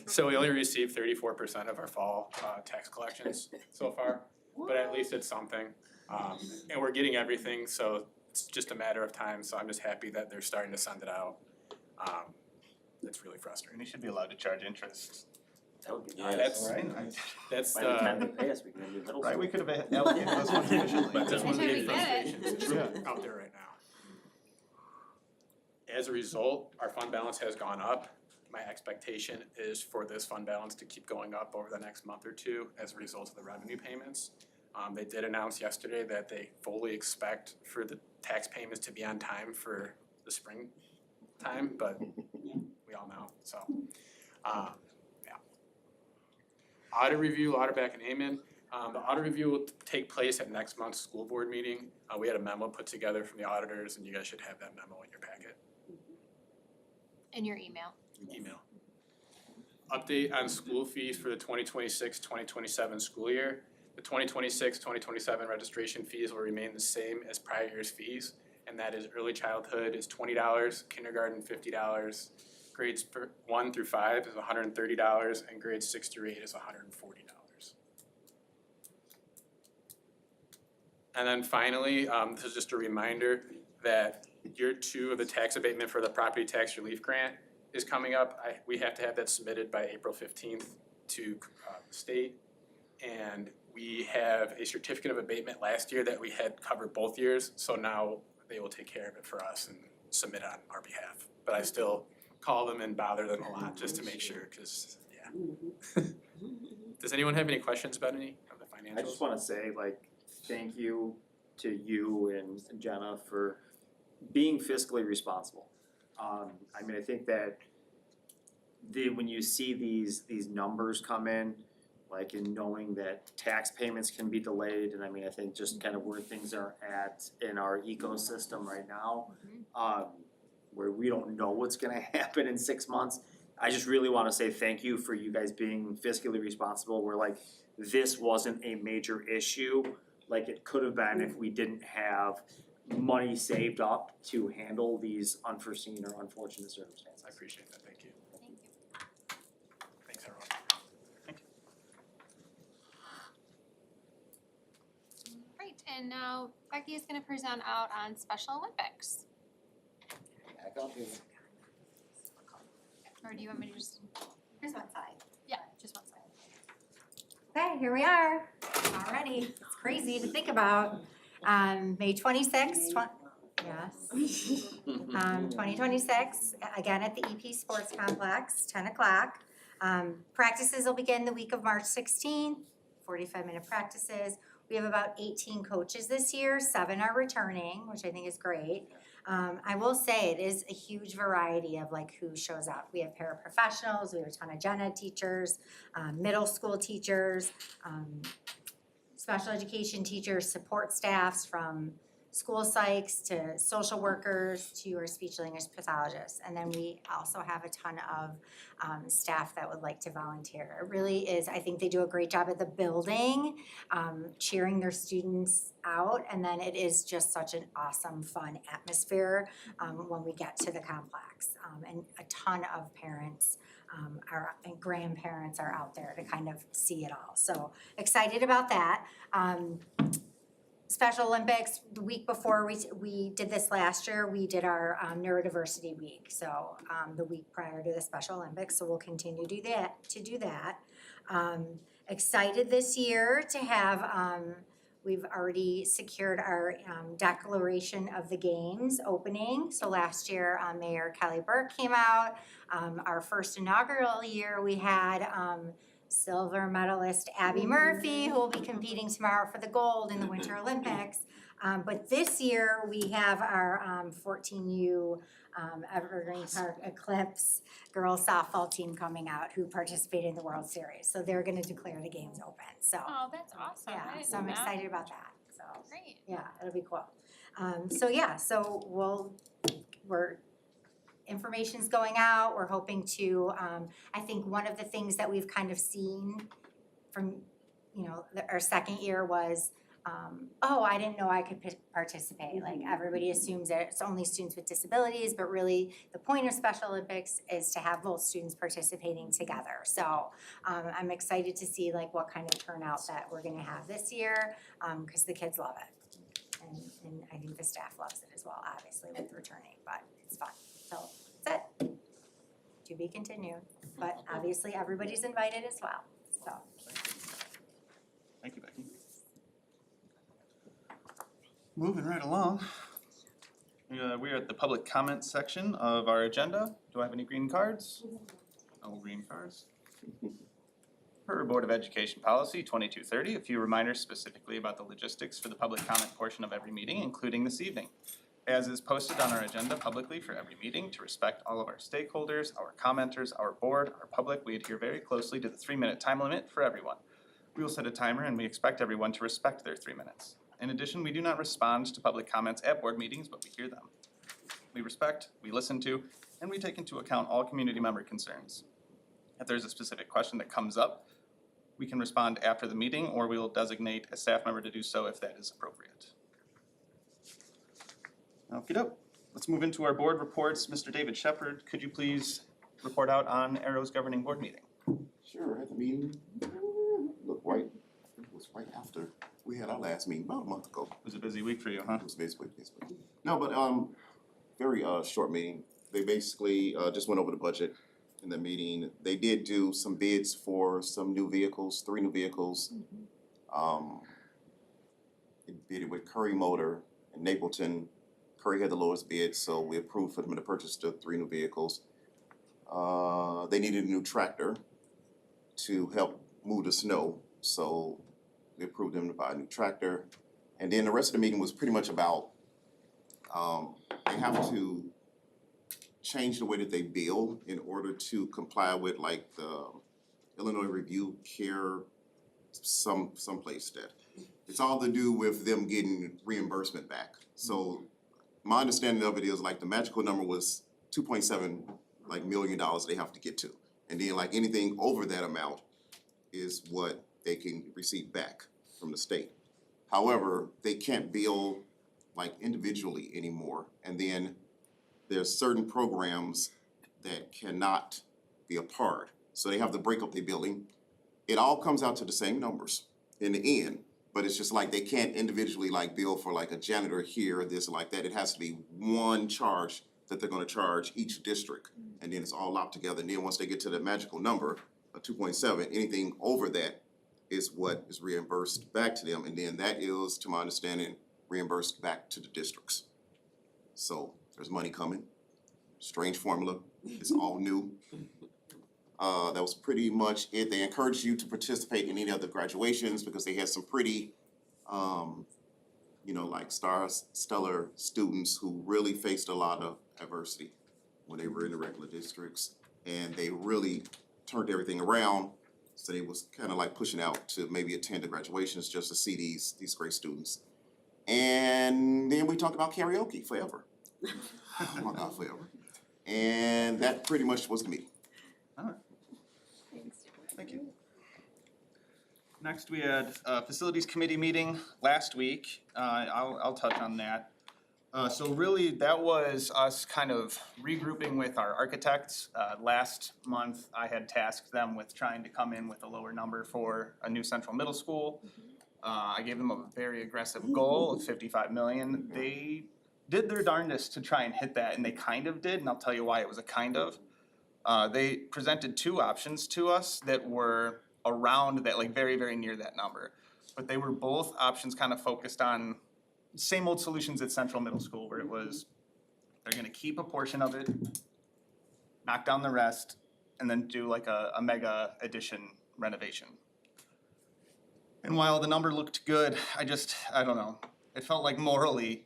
so we only received 34% of our fall tax collections so far, but at least it's something. And we're getting everything, so it's just a matter of time, so I'm just happy that they're starting to send it out. It's really And frustrating. you should be allowed to charge interest. That would be Yeah, nice. that's- Right? That's By the time they pay us, we can do middle school. Right, we could have allocated those funds efficiently. But that's one of the Until big we get it. frustrations that's out there right now. As a result, our fund balance has gone up. My expectation is for this fund balance to keep going up over the next month or two as a result of the revenue payments. They did announce yesterday that they fully expect for the tax payments to be on time for the spring time, but we all know, so. Yeah. Audit review, Lauterbach and Amen. The audit review will take place at next month's school board meeting. We had a memo put together from the auditors, and you guys should have that memo in your packet, In your email. email. Update on school fees for the 2026-2027 school year. The 2026-2027 registration fees will remain the same as prior year's fees, and that is early childhood is $20, kindergarten $50, grades 1 through 5 is $130, and grades 6 through 8 is $140. And then finally, this is just a reminder that year 2 of the tax abatement for the property tax relief grant is coming up. We have to have that submitted by April 15th to the state. And we have a certificate of abatement last year that we had covered both years, so now they will take care of it for us and submit on our behalf. But I still call them and bother them a lot just to make sure, cause yeah. Does anyone have any questions about any of the financials? I just wanna say, like, thank you to you and Jenna for being fiscally responsible. I mean, I think that when you see these numbers come in, like in knowing that tax payments can be delayed, and I mean, I think just kind of where things are at in our ecosystem right now, where we don't know what's gonna happen in 6 months. I just really wanna say thank you for you guys being fiscally responsible, where like, this wasn't a major issue like it could have been if we didn't have money saved up to handle these unforeseen or unfortunate circumstances. I appreciate that, thank you. Thank you. Thanks, everyone. Great, and now Becky is gonna present out on Special Olympics. Or do you want me to just, Here's one side. yeah, just one side. Okay, here we are, already, it's crazy to think about. May 26th, yes. 2026, again at the EP Sports Complex, 10 o'clock. Practices will begin the week of March 16th, 45-minute practices. We have about 18 coaches this year, 7 are returning, which I think is great. I will say it is a huge variety of like who shows up. We have paraprofessionals, we have a ton of gen ed teachers, middle school teachers, special education teachers, support staffs from school psychs to social workers to our speech language pathologists. And then we also have a ton of staff that would like to volunteer. It really is, I think they do a great job at the building, cheering their students out. And then it is just such an awesome, fun atmosphere when we get to the complex. And a ton of parents and grandparents are out there to kind of see it all. So excited about that. Special Olympics, the week before we did this last year, we did our neurodiversity week. So the week prior to the Special Olympics, so we'll continue to do that. Excited this year to have, we've already secured our declaration of the games opening. So last year, Mayor Kelly Burke came out. Our first inaugural year, we had silver medalist Abby Murphy, who will be competing tomorrow for the gold in the Winter Olympics. But this year, we have our 14U Evergreen Park Eclipse girls softball team coming out who participated in the World Series. So they're gonna declare the games open, so. Oh, that's awesome. I Yeah, didn't so I'm know that. excited about that, so, Great. yeah, it'll be cool. So information's going out, we're hoping to, I think one of the things that we've kind of seen from, our second year was, I didn't know I could participate. Like, everybody assumes that it's only students with disabilities, but really the point of Special Olympics is to have both students participating together. So I'm excited to see like what kind of turnout that we're gonna have this year, because the kids love it. And I think the staff loves it as well, obviously, with returning, but it's fun. So that's it. To be continued, but obviously everybody's invited as well, so. Thank you, Becky. Moving right along. We are at the public comment section of our agenda. Do I have any green cards? No green cards. Per Board of Education Policy 2230, a few reminders specifically about the logistics for the public comment portion of every meeting, including this evening. As is posted on our agenda publicly for every meeting, to respect all of our stakeholders, our commenters, our board, our public, we adhere very closely to the 3-minute time limit for everyone. We will set a timer and we expect everyone to respect their 3 minutes. In addition, we do not respond to public comments at board meetings, but we hear them. We respect, we listen to, and we take into account all community member concerns. If there's a specific question that comes up, we can respond after the meeting, or we will designate a staff member to do so if that is appropriate. Okey-doke. Let's move into our board reports. Mr. David Shepard, could you please report out on Arrow's governing board meeting? Sure, at the meeting, look, I think it was right after we had our last meeting, about a month ago. It was a busy week for you, huh? It was basically. No, but very short meeting. They basically just went over the budget in the meeting. They did do some bids for some new vehicles, 3 new vehicles. It bidded with Curry Motor in Napleton. Curry had the lowest bid, so we approved for them to purchase the 3 new vehicles. They needed a new tractor to help move the snow, so we approved them to buy a new tractor. And then the rest of the meeting was pretty much about, they have to change the way that they bill in order to comply with like the Illinois Review Care, someplace that. It's all to do with them getting reimbursement back. So my understanding of it is like the magical number was $2.7 million they have to get to. And then like anything over that amount is what they can receive back from the state. However, they can't bill like individually anymore. And then there's certain programs that cannot be a part. So they have to break up their billing. It all comes out to the same numbers in the end, but it's just like they can't individually like bill for like a janitor here or this or like that. It has to be one charge that they're gonna charge each district. And then it's all locked together. And then once they get to the magical number of 2.7, anything over that is what is reimbursed back to them. And then that is, to my understanding, reimbursed back to the districts. So there's money coming. Strange formula. It's all new. That was pretty much it. They encouraged you to participate in any other graduations because they had some pretty, like stellar students who really faced a lot of adversity when they were in the regular districts. And they really turned everything around. So they was kind of like pushing out to maybe attend the graduations just to see these great students. And then we talked about karaoke forever. Oh my God, forever. And that pretty much was the meeting. Thank you. Next, we had a facilities committee meeting last week. I'll touch on that. So really, that was us kind of regrouping with our architects. Last month, I had tasked them with trying to come in with a lower number for a new central middle school. I gave them a very aggressive goal of 55 million. They did their darndest to try and hit that, and they kind of did, and I'll tell you why it was a kind of. They presented 2 options to us that were around that, like very, very near that number. But they were both options kind of focused on same old solutions at Central Middle School, where it was, they're gonna keep a portion of it, knock down the rest, and then do like a mega addition renovation. And while the number looked good, I don't know, it felt like morally,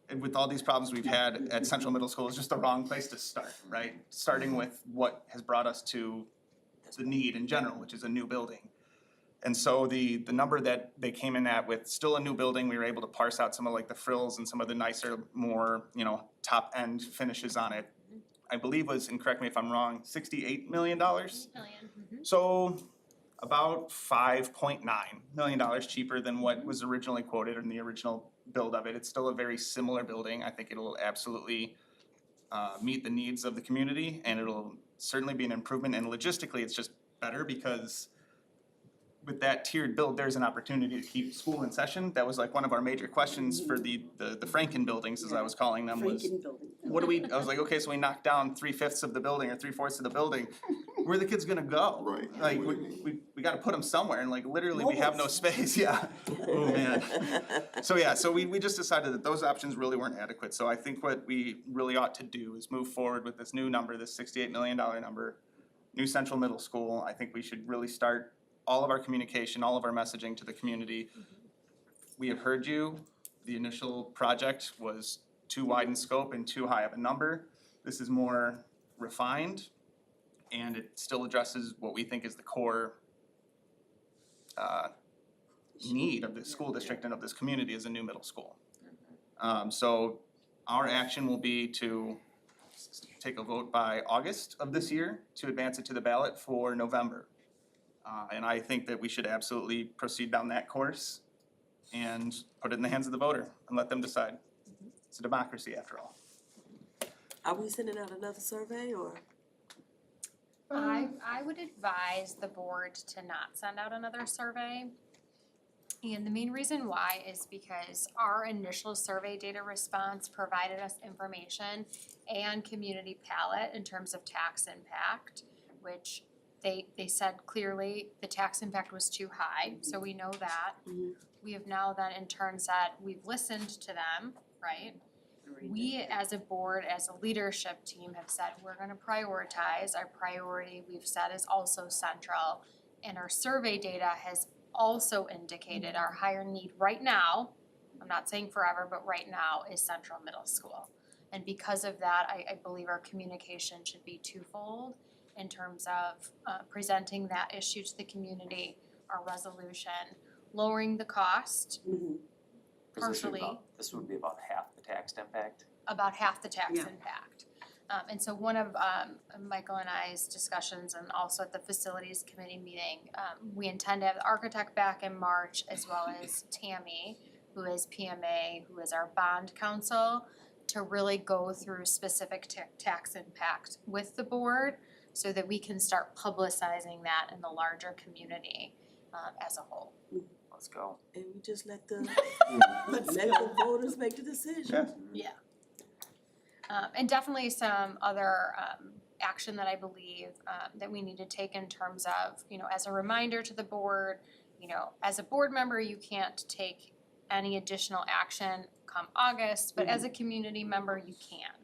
and with all these problems we've had at Central Middle School, it's just the wrong place to start, right? Starting with what has brought us to the need in general, which is a new building. And so the number that they came in at with still a new building, we were able to parse out some of like the frills and some of the nicer, more, top end finishes on it. I believe was, and correct me if I'm wrong, $68 million. So about $5.9 million cheaper than what was originally quoted in the original build of it. It's still a very similar building. I think it'll absolutely meet the needs of the community, and it'll certainly be an improvement. And logistically, it's just better because with that tiered build, there's an opportunity to keep school in session. That was like one of our major questions for the Franken buildings, as I was calling them, was Franken building. what do we, I was like, okay, so we knocked down 3/5 of the building or 3/4 of the building. Where are the kids gonna go? Right. Like, we gotta put them somewhere, and like literally we have no space, yeah. Oh, man. So we just decided that those options really weren't adequate. So I think what we really ought to do is move forward with this new number, this $68 million number, new Central Middle School. I think we should really start all of our communication, all of our messaging to the community. We have heard you. The initial project was too wide in scope and too high of a number. This is more refined, and it still addresses what we think is the core need of this school district and of this community as a new middle school. So our action will be to take a vote by August of this year to advance it to the ballot for November. And I think that we should absolutely proceed down that course and put it in the hands of the voter and let them decide. It's a democracy after all. Are we sending out another survey or? I would advise the board to not send out another survey. And the main reason why is because our initial survey data response provided us information and community palette in terms of tax impact. which they said clearly the tax impact was too high, so we know that. Mhm. We have now then in turn said, we've listened to them, right? We as a board, as a leadership team have said, we're gonna prioritize, our priority we've said is also central. And our survey data has also indicated our higher need right now, I'm not saying forever, but right now is Central Middle School. And because of that, I believe our communication should be twofold in terms of presenting that issue to the community, our resolution, lowering the cost Mhm. partially, This would be about half the tax impact. about half the tax Yeah. impact. And so one of Michael and I's discussions and also at the facilities committee meeting, we intend to have the architect back in March as well as Tammy, who is PMA, who is our bond counsel, to really go through specific tax impact with the board so that we can start publicizing that in the larger community as a whole. Let's go. And we just let the voters make the decision. Yeah. And definitely some other action that I believe that we need to take in terms of, you know, as a reminder to the board, you know, as a board member, you can't take any additional action come August, but as a community member, you can.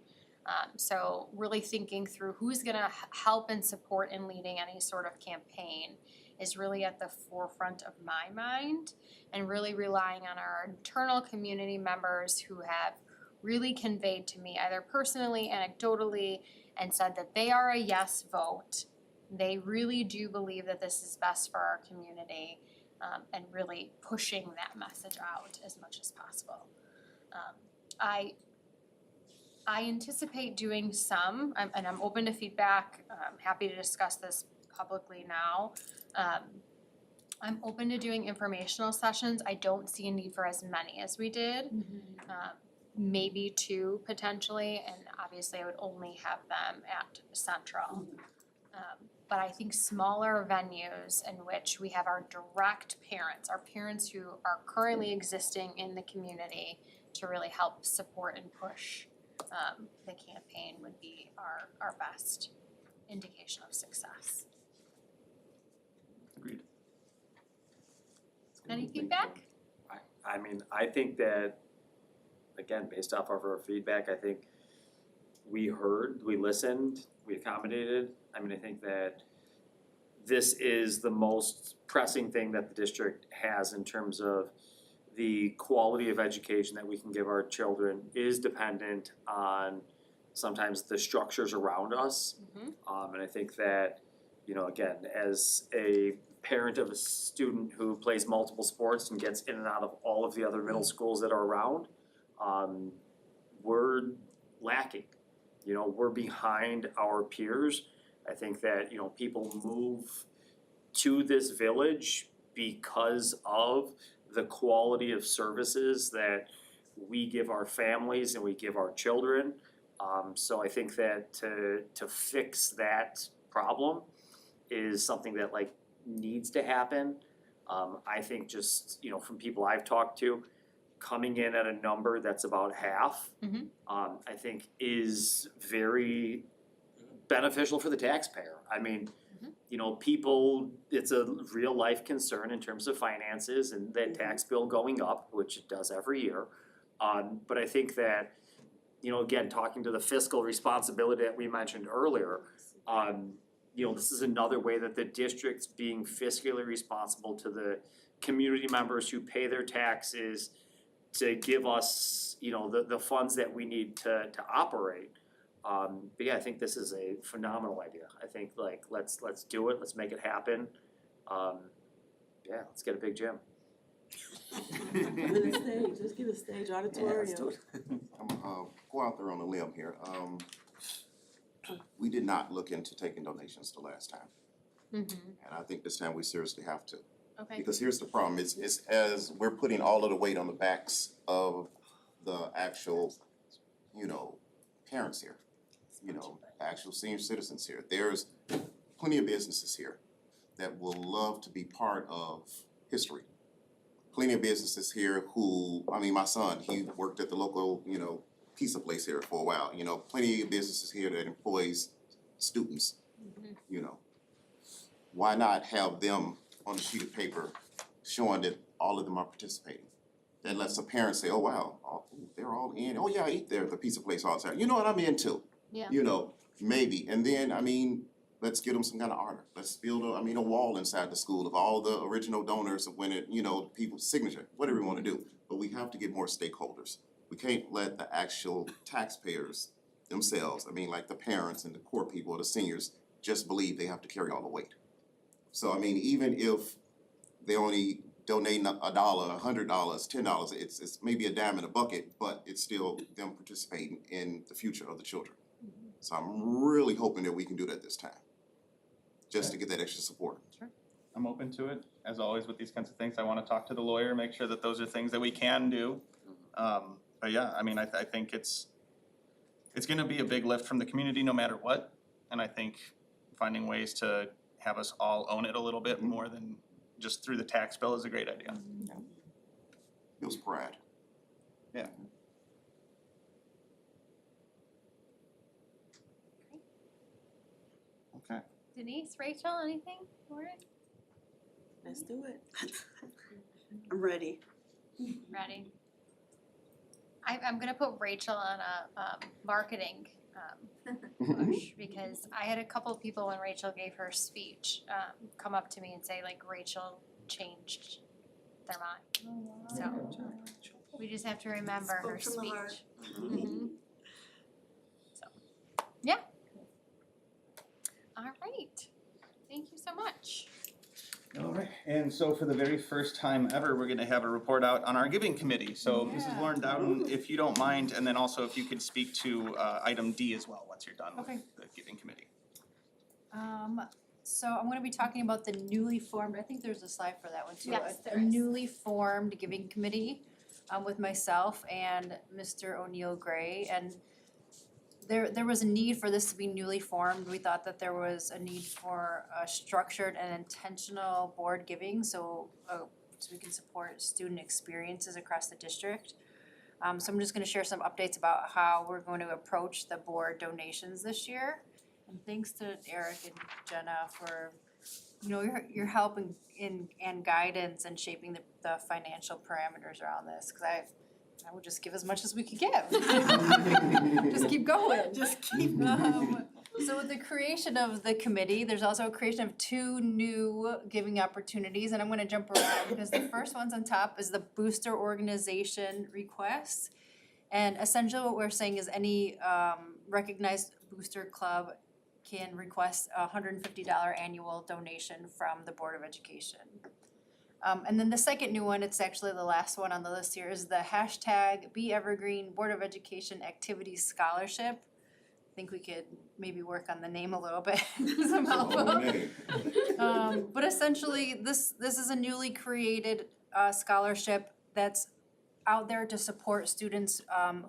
So really thinking through who's gonna help and support in leading any sort of campaign is really at the forefront of my mind, and really relying on our internal community members who have really conveyed to me, either personally, anecdotally, and said that they are a yes vote. They really do believe that this is best for our community, and really pushing that message out as much as possible. I anticipate doing some, and I'm open to feedback, I'm happy to discuss this publicly now. I'm open to doing informational sessions, I don't see a need for as many as we did. Maybe 2 potentially, and obviously I would only have them at Central. But I think smaller venues in which we have our direct parents, our parents who are currently existing in the community to really help support and push the campaign would be our best indication of success. Agreed. Any feedback? I mean, I think that, again, based off of our feedback, I think we heard, we listened, we accommodated. I mean, I think that this is the most pressing thing that the district has in terms of the quality of education that we can give our children is dependent on sometimes the structures around us. And I think that, you know, again, as a parent of a student who plays multiple sports and gets in and out of all of the other middle schools that are around, we're lacking. You know, we're behind our peers. I think that, you know, people move to this village because of the quality of services that we give our families and we give our children. So I think that to fix that problem is something that like needs to happen. I think just, you know, from people I've talked to, coming in at a number that's about half, I think is very beneficial for the taxpayer. I mean, you know, people, it's a real life concern in terms of finances and that tax bill going up, which it does every year. But I think that, you know, again, talking to the fiscal responsibility that we mentioned earlier, you know, this is another way that the district's being fiscally responsible to the community members who pay their taxes to give us, you know, the funds that we need to operate. But yeah, I think this is a phenomenal idea. I think like, let's do it, let's make it happen. Yeah, let's get a big gym. Get a stage, let's get a stage auditorium. I'm go out there on a limb here. We did not look into taking donations the last time, and I think this time we seriously have to. Okay. Because here's the problem, it's as we're putting all of the weight on the backs of the actual, you know, parents here, you know, actual senior citizens here. There's plenty of businesses here that will love to be part of history. Plenty of businesses here who, I mean, my son, he worked at the local, you know, pizza place here for a while, you know, plenty of businesses here that employs students, you know. why not have them on a sheet of paper showing that all of them are participating? That lets the parents say, oh, wow, they're all in, oh, yeah, I eat there at the pizza place all the time, you know what I'm into? Yeah. You know, maybe, and then, I mean, let's give them some kind of honor, let's build a wall inside the school of all the original donors of when it, you know, people's signature, whatever we wanna do, but we have to get more stakeholders. We can't let the actual taxpayers themselves, I mean, like the parents and the core people or the seniors, just believe they have to carry all the weight. So, I mean, even if they only donate $1, $100, $10, it's maybe a dime in a bucket, but it's still them participating in the future of the children. So I'm really hoping that we can do that this time, just to get that extra support. I'm open to it, as always with these kinds of things, I wanna talk to the lawyer, make sure that those are things that we can do. But yeah, I mean, I think it's gonna be a big lift from the community no matter what, and I think finding ways to have us all own it a little bit more than just through the tax bill is a great idea. Feels pride. Yeah. Okay. Denise, Rachel, anything? Lauren? Let's do it. I'm ready. Ready? I'm gonna put Rachel on a marketing push because I had a couple of people when Rachel gave her speech come up to me and say like Rachel changed their mind. So we just have to remember her Spoke from the heart. speech. Mhm. So, yeah. All right. Thank you so much. All right, and so for the very first time ever, we're gonna have a report out on our giving committee. So Mrs. Lauren Dowden, if you don't mind, and then also if you could speak to item D as well, once you're done with the giving committee. So I'm gonna be talking about the newly formed, I think there's a slide for that one too. Yes, A there is. newly formed giving committee with myself and Mr. O'Neill Gray. And there was a need for this to be newly formed. We thought that there was a need for a structured and intentional board giving, so we can support student experiences across the district. So I'm just gonna share some updates about how we're going to approach the board donations this year. And thanks to Eric and Jenna for, you know, your help and guidance and shaping the financial parameters around this, cause I would just give as much as we could give. Just keep going. Just keep So with the creation of the committee, there's also a creation of 2 new giving opportunities, and I'm gonna jump around because the first one's on top is the booster organization request. And essentially what we're saying is any recognized booster club can request a $150 annual donation from the Board of Education. And then the second new one, it's actually the last one on the list here, is the hashtag Be Evergreen Board of Education Activities Scholarship. I think we could maybe work on the name a little bit, some help. But essentially, this is a newly created scholarship that's out there to support students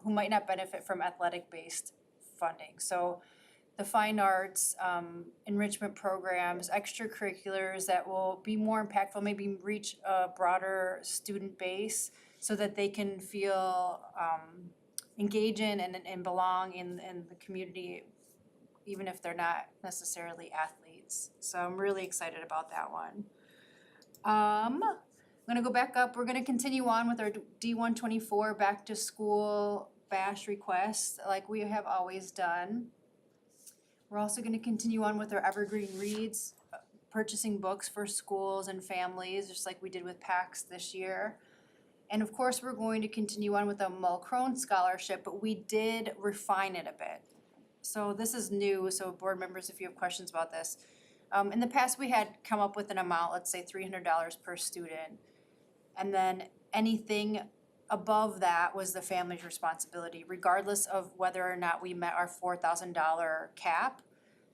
who might not benefit from athletic-based funding. So the fine arts, enrichment programs, extracurriculars that will be more impactful, maybe reach a broader student base so that they can feel engage in and belong in the community, even if they're not necessarily athletes. So I'm really excited about that one. I'm gonna go back up, we're gonna continue on with our D124 back to school bash requests like we have always done. We're also gonna continue on with our Evergreen Reads, purchasing books for schools and families, just like we did with PAX this year. And of course, we're going to continue on with the Mulcrone Scholarship, but we did refine it a bit. So this is new, so board members, if you have questions about this. In the past, we had come up with an amount, let's say $300 per student. And then anything above that was the family's responsibility, regardless of whether or not we met our $4,000 cap.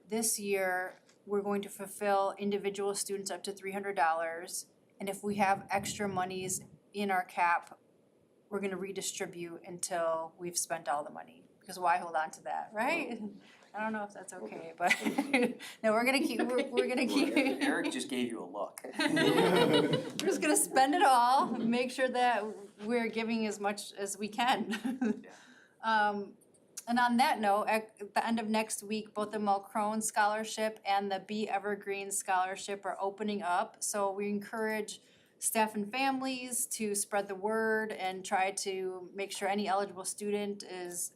This year, we're going to fulfill individual students up to $300. And if we have extra monies in our cap, we're gonna redistribute until we've spent all the money. Because why hold on to that, right? I don't know if that's okay, but no, we're gonna keep. Eric just gave you a look. We're just gonna spend it all, make sure that we're giving as much as we can. And on that note, at the end of next week, both the Mulcrone Scholarship and the Be Evergreen Scholarship are opening up. So we encourage staff and families to spread the word and try to make sure any eligible student is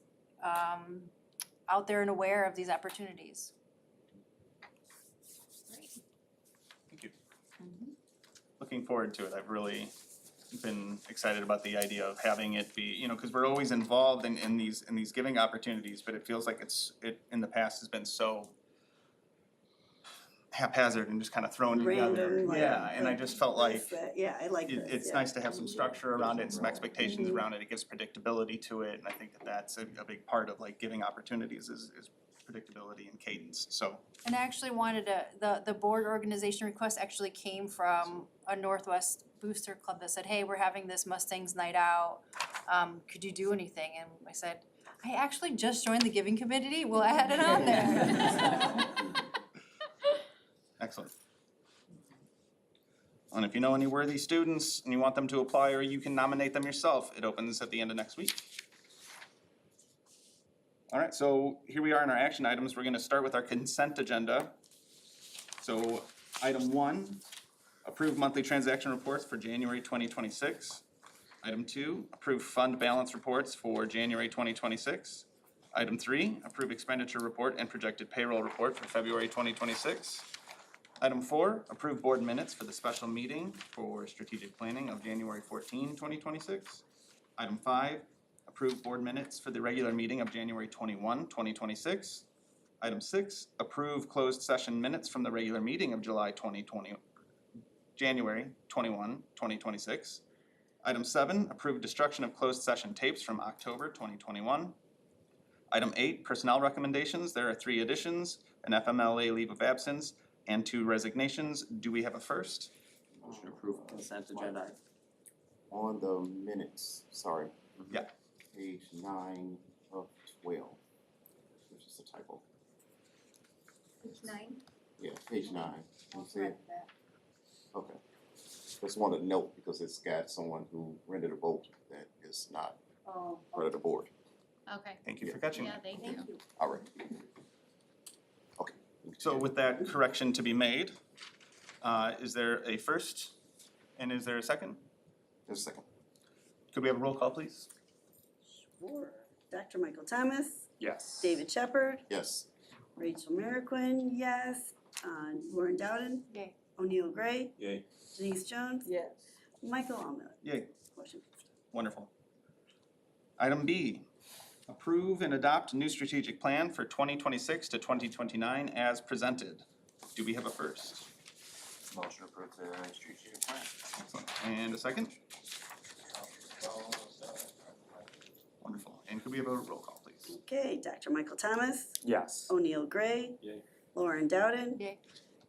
out there and aware of these opportunities. Thank you. Looking forward to it. I've really been excited about the idea of having it be, you know, because we're always involved in these giving opportunities, but it feels like it in the past has been so haphazard and just kind of thrown together. Random, like, Yeah, and I just felt like this, that. Yeah, I like this, it's yeah. nice to have some structure around it and some expectations around it. It gives predictability to it, and I think that that's a big part of like giving opportunities is predictability and cadence, so. And I actually wanted the board organization request actually came from a Northwest Booster Club that said, hey, we're having this Mustangs night out, could you do anything? And I said, I actually just joined the giving committee, we'll add it on there. Excellent. And if you know any worthy students and you want them to apply, or you can nominate them yourself, it opens at the end of next week. All right, so here we are in our action items. We're gonna start with our consent agenda. So item 1, approve monthly transaction reports for January 2026. Item 2, approve fund balance reports for January 2026. Item 3, approve expenditure report and projected payroll report for February 2026. Item 4, approve board minutes for the special meeting for strategic planning of January 14, 2026. Item 5, approve board minutes for the regular meeting of January 21, 2026. Item 6, approve closed session minutes from the regular meeting of January 21, 2026. Item 7, approve destruction of closed session tapes from October 2021. Item 8, personnel recommendations. There are 3 additions, an FMLA leave of absence, and 2 resignations. Do we have a first? Motion to approve consent agenda. On the minutes, sorry. Yeah. Page 9 of 12. There's just a typo. Page 9. Yeah, page 9. You see it? Okay. Just wanted to note because it's got someone who rendered a vote that is not Oh. part of the board. Okay, Thank you for catching yeah, that. thank you. All right. Okay. So with that correction to be made, is there a first and is there a second? Just a second. Could we have a roll call, please? Sure. Dr. Michael Thomas, Yes. David Shepherd, Yes. Rachel Merrickwin, yes. Lauren Dowden. Yay. O'Neill Gray, Yay. Denise Jones, Yes. Michael Almiller. Yay. Motion. Wonderful. Item B, approve and adopt new strategic plan for 2026 to 2029 as presented. Do we have a first? Motion to approve the strategic plan. Excellent. And a second? Wonderful. And could we have a roll call, please? Okay, Dr. Michael Thomas, Yes. O'Neill Gray. Yay. Lauren Dowden. Yay.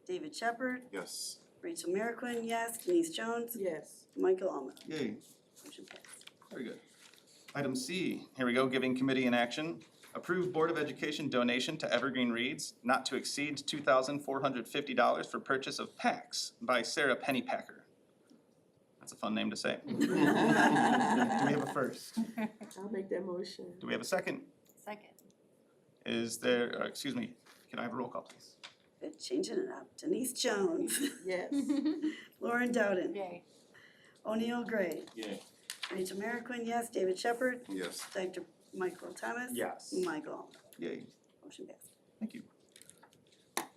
David Shepherd, Yes. Rachel Merrickwin, yes. Denise Jones. Yes. Michael Almiller. Yay. Motion passed. Very good. Item C, here we go, giving committee in action. Approve Board of Education donation to Evergreen Reads not to exceed $2,450 for purchase of packs by Sarah Pennypacker. That's a fun name to say. Do we have a first? I'll make that motion. Do we have a second? Second. Is there, excuse me, can I have a roll call, please? Good, changing it up. Denise Jones, Yes. Lauren Dowden, Yay. O'Neill Gray, Yay. Rachel Merrickwin, yes. David Shepherd, Yes. Dr. Michael Thomas. Yes. Michael Almiller. Yay. Motion passed. Thank you.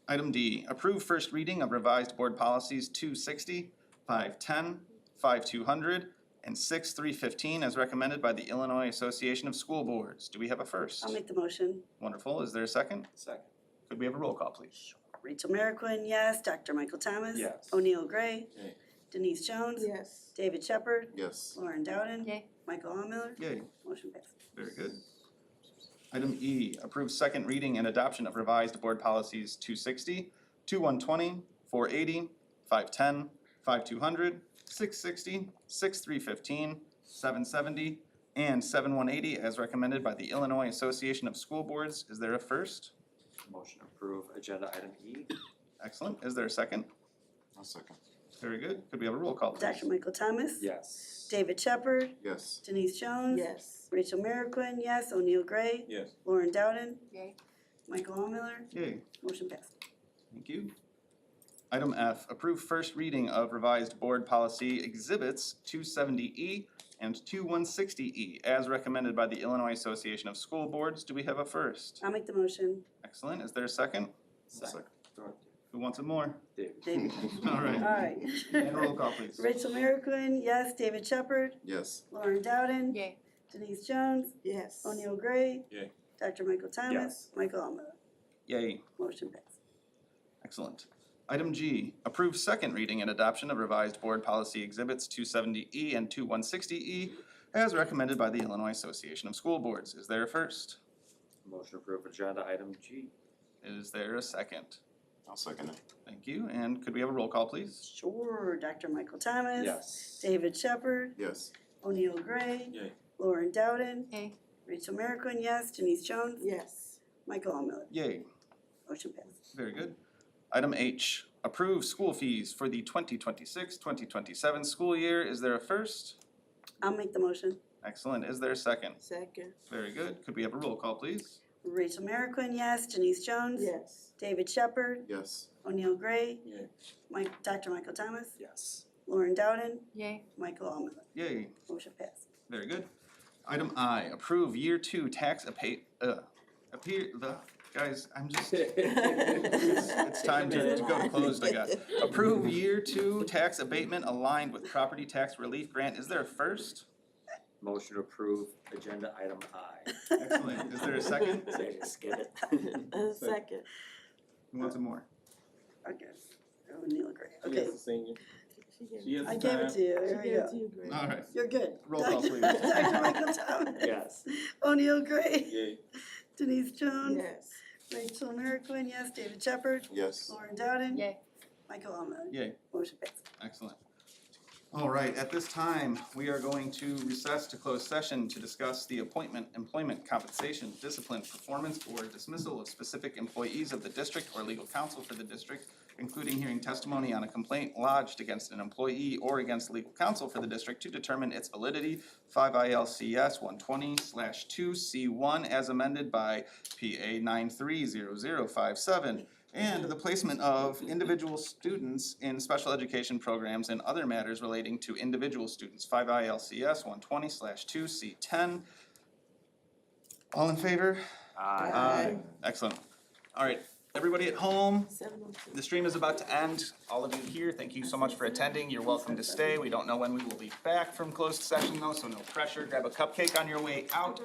Item D, approve first reading of revised board policies 260, 510, 5200, and 6315 as recommended by the Illinois Association of School Boards. Do we have a first? I'll make the motion. Wonderful. Is there a second? Second. Could we have a roll call, please? Rachel Merrickwin, yes. Dr. Michael Thomas. Yes. O'Neill Gray. Yay. Denise Jones. Yes. David Shepherd, Yes. Lauren Dowden. Yay. Michael Almiller. Yay. Motion passed. Very good. Item E, approve second reading and adoption of revised board policies 260, 2120, 480, 510, 5200, 660, 6315, 770, and 7180 as recommended by the Illinois Association of School Boards. Is there a first? Motion to approve agenda item E. Excellent. Is there a second? I'll second. Very good. Could we have a roll call, please? Dr. Michael Thomas. Yes. David Shepherd. Yes. Denise Jones. Yes. Rachel Merrickwin, yes. O'Neill Gray. Yes. Lauren Dowden. Yay. Michael Allmiller. Yay. Motion passed. Thank you. Item F, approve first reading of revised board policy exhibits 270E and 2160E as recommended by the Illinois Association of School Boards. Do we have a first? I'll make the motion. Excellent. Is there a second? Second. Who wants it more? David. All All right. right. And roll call, please. Rachel Merrickwin, yes. David Shepherd. Yes. Lauren Dowden. Yay. Denise Jones. Yes. O'Neill Gray. Yay. Dr. Michael Thomas. Yes. Michael Allmiller. Yay. Motion passed. Excellent. Item G, approve second reading and adoption of revised board policy exhibits 270E and 2160E as recommended by the Illinois Association of School Boards. Is there a first? Motion approved agenda item G. Is there a second? I'll second it. Thank you. And could we have a roll call, please? Sure. Dr. Michael Thomas. Yes. David Shepherd. Yes. O'Neill Gray. Yay. Lauren Dowden. Yay. Rachel Merrickwin, yes. Denise Jones. Yes. Michael Allmiller. Yay. Motion passed. Very good. Item H, approve school fees for the 2026-2027 school year. Is there a first? I'll make the motion. Excellent. Is there a second? Second. Very good. Could we have a roll call, please? Rachel Merrickwin, yes. Denise Jones. Yes. David Shepherd. Yes. O'Neill Gray. Yay. Dr. Michael Thomas. Yes. Lauren Dowden. Yay. Michael Allmiller. Yay. Motion passed. Very good. Item I, approve year two tax guys, I'm just, it's time to go to closed, I guess. Approve year two tax abatement aligned with property tax relief grant. Is there a first? Motion to approve agenda item I. Excellent. Is there a second? Skip it. Second. Who wants some more? Okay. O'Neill Gray. Okay. She I gave it to you. There you go. you, Greg. All right. You're good. Roll call, Dr. please. Dr. Michael Thomas. Yes. O'Neill Gray. Yay. Denise Jones. Yes. Rachel Merrickwin, yes. David Shepherd. Yes. Lauren Dowden. Yay. Michael Allmiller. Yay. Motion passed. Excellent. All right, at this time, we are going to recess to close session to discuss the appointment, employment, compensation, discipline, performance, or dismissal of specific employees of the district or legal counsel for the district, including hearing testimony on a complaint lodged against an employee or against legal counsel for the district to determine its validity, 5 ILCS 120/2C1 as amended by PA 930057. And the placement of individual students in special education programs and other matters relating to individual students, 5 ILCS 120/2C10. All in favor? Aye. Excellent. All right, everybody at home, 7:02. the stream is about to end. All of you here, thank you so much for attending. You're welcome to stay. We don't know when we will be back from closed session though, so no pressure. Grab a cupcake on your way out.